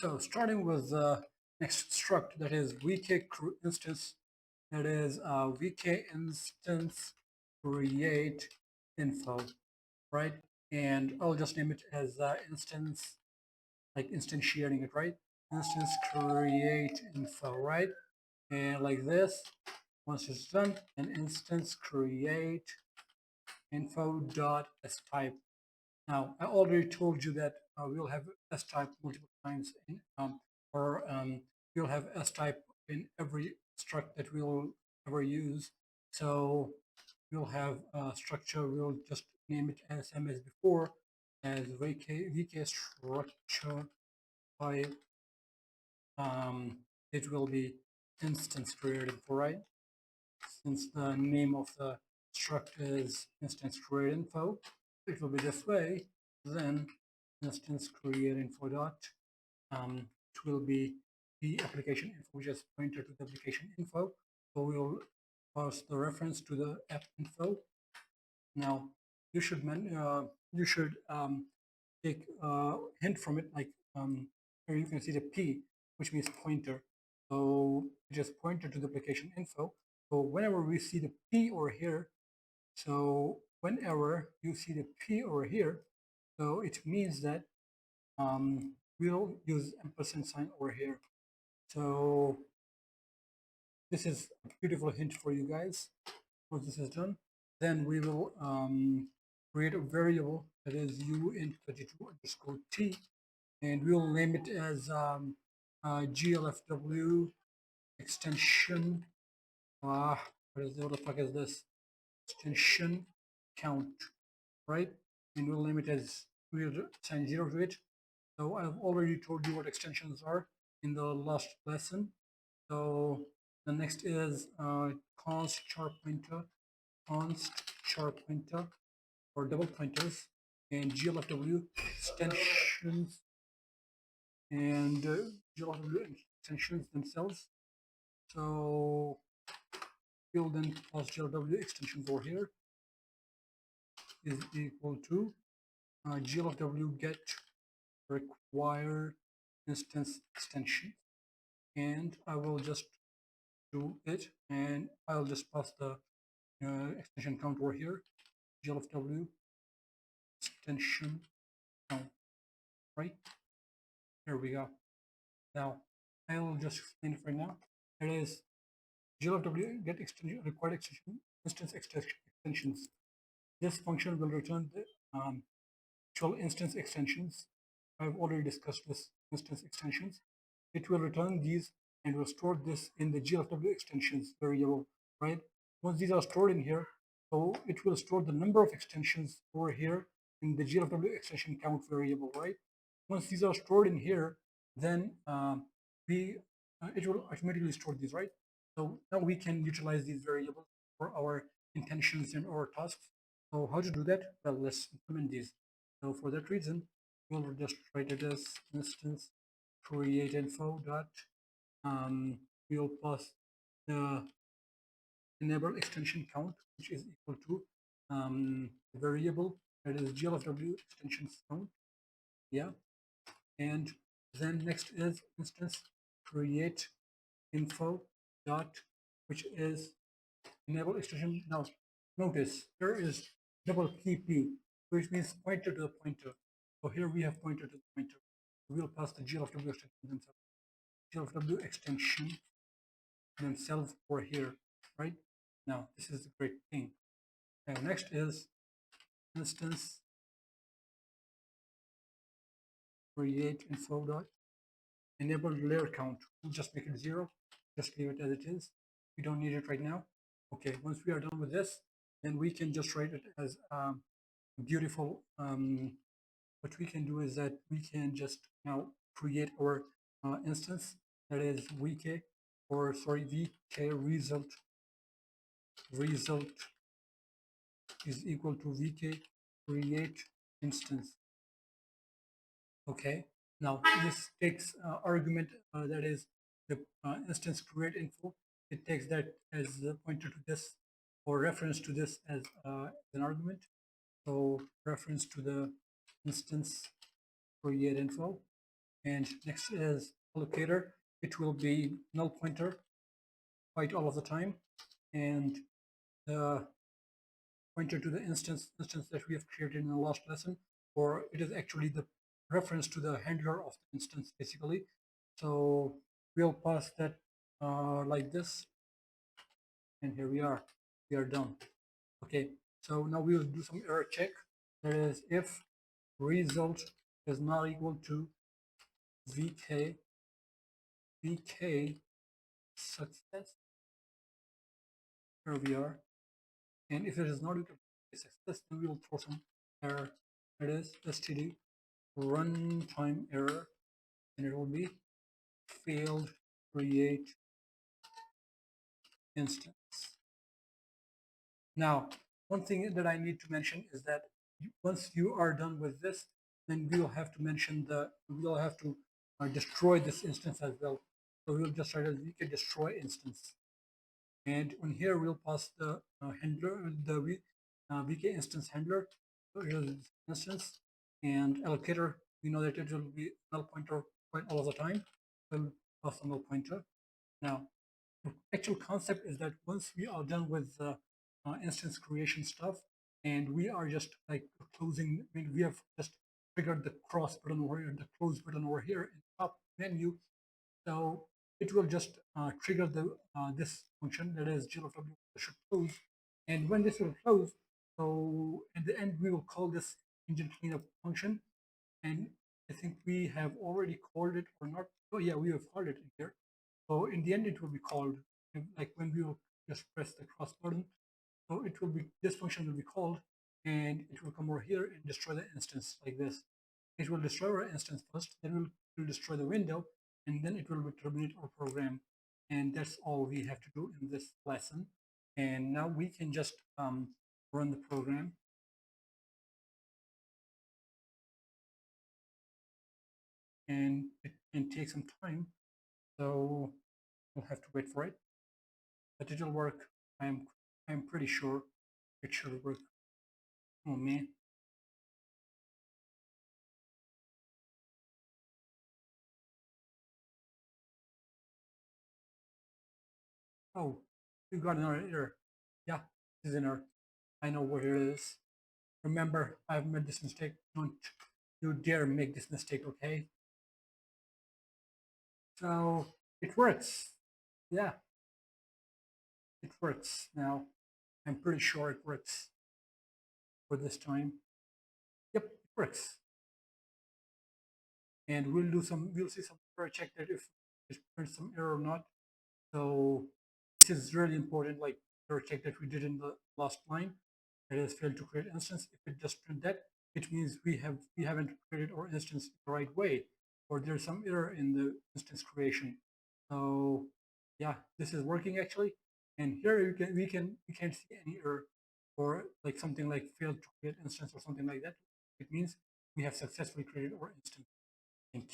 So starting with the next struct, that is vk instance, that is vk instance create info, right? And I'll just name it as instance, like instantiating it, right? Instance create info, right? And like this. Once it's done, an instance create info dot s type. Now, I already told you that we'll have S type multiple times, or we'll have S type in every struct that we'll ever use. So we'll have a structure, we'll just name it as same as before, as VK structure type. It will be instance created for, right? Since the name of the struct is instance create info, it will be this way. Then instance create info dot, it will be the application info, which is pointer to the application info. So we'll pass the reference to the app info. Now you should take a hint from it, like here you can see the P, which means pointer. So it is pointer to the application info. So whenever we see the P over here, so whenever you see the P over here, so it means that we'll use ampersand sign over here. So this is a beautiful hint for you guys. Once this is done, then we will create a variable that is uint32 underscore t, and we'll name it as glfw extension. What the fuck is this? Extension count, right? And we'll name it as, we'll assign 0 to it. So I've already told you what extensions are in the last lesson. So the next is const char pointer, or double pointers, and glfw extensions, and glfw extensions themselves. So we'll then pass glfw extensions over here is equal to glfw get required instance extension, and I will just do it, and I'll just pass the extension count over here, glfw extension count, right? Here we go. Now I will just explain it right now. It is glfw get extension required extension instance extensions. This function will return the actual instance extensions. I've already discussed this instance extensions. It will return these and will store this in the glfw extensions variable, right? Once these are stored in here, so it will store the number of extensions over here in the glfw extension count variable, right? Once these are stored in here, then it will automatically store these, right? So now we can utilize these variables for our intentions and our tasks. So how to do that? Well, let's implement these. So for that reason, we'll just write it as instance create info dot. We'll pass the enable extension count, which is equal to variable that is glfw extensions count. Yeah, and then next is instance create info dot, which is enable extension. Now notice there is double PP, which means pointer to the pointer. So here we have pointer to the pointer. We'll pass the glfw extension themselves. glfw extension themselves over here, right? Now this is the great thing. And next is instance create info dot enable layer count. We'll just make it 0. Just leave it as it is. We don't need it right now. Okay, once we are done with this, then we can just write it as beautiful. What we can do is that we can just now create our instance, that is vk, or sorry, vk result is equal to vk create instance. Okay, now this takes argument that is the instance create info. It takes that as the pointer to this, or reference to this as an argument. So reference to the instance create info, And next is allocator. It will be null pointer quite all of the time, and the pointer to the instance that we have created in the last lesson, or it is actually the reference to the handler of the instance basically. So we'll pass that like this, and here we are done. Okay, so now we will do some error check. That is, if result is not equal to vk success, here we are. And if it is not equal to success, then we will throw some error. That is std runtime error, and it will be failed create instance. Now, one thing that I need to mention is that once you are done with this, then we'll have to mention we'll have to destroy this instance as well. So we'll just write as vk destroy instance. And on here, we'll pass the handler, the vk instance handler. So here's this instance, and allocator. We know that it will be null pointer point all of the time. We'll pass the null pointer. Now, the actual concept is that once we are done with the instance creation stuff, and we are just like closing, I mean, we have just triggered the cross button over here, the close button over here in the top menu. So it will just trigger the this function, that is glfw should close. And when this will close, so at the end, we will call this engine cleanup function. And I think we have already called it or not. Oh yeah, we have called it in here. So in the end, it will be called, like when we will just press the cross button. So it will be, this function will be called, and it will come over here and destroy the instance like this. It will destroy our instance first, then will destroy the window, and then it will terminate our program. And that's all we have to do in this lesson. And now we can just run the program. And it can take some time, so we'll have to wait for it. But it'll work. I'm pretty sure it should work. Oh man. Oh, we got another error. Yeah, this is an error. I know what it is. Remember, I've made this mistake. Don't you dare make this mistake, okay? So it works. Yeah, it works now. I'm pretty sure it works for this time. Yep, it works. And we'll see some error check that if it prints some error or not. So this is really important, like error check that we did in the last line. It has failed to create instance. If it just print that, it means we haven't created our instance the right way, or there's some error in the instance creation. So yeah, this is working actually. And here we can't see any error or like something like failed to create instance or something like that. It means we have successfully created our instance. Thank you.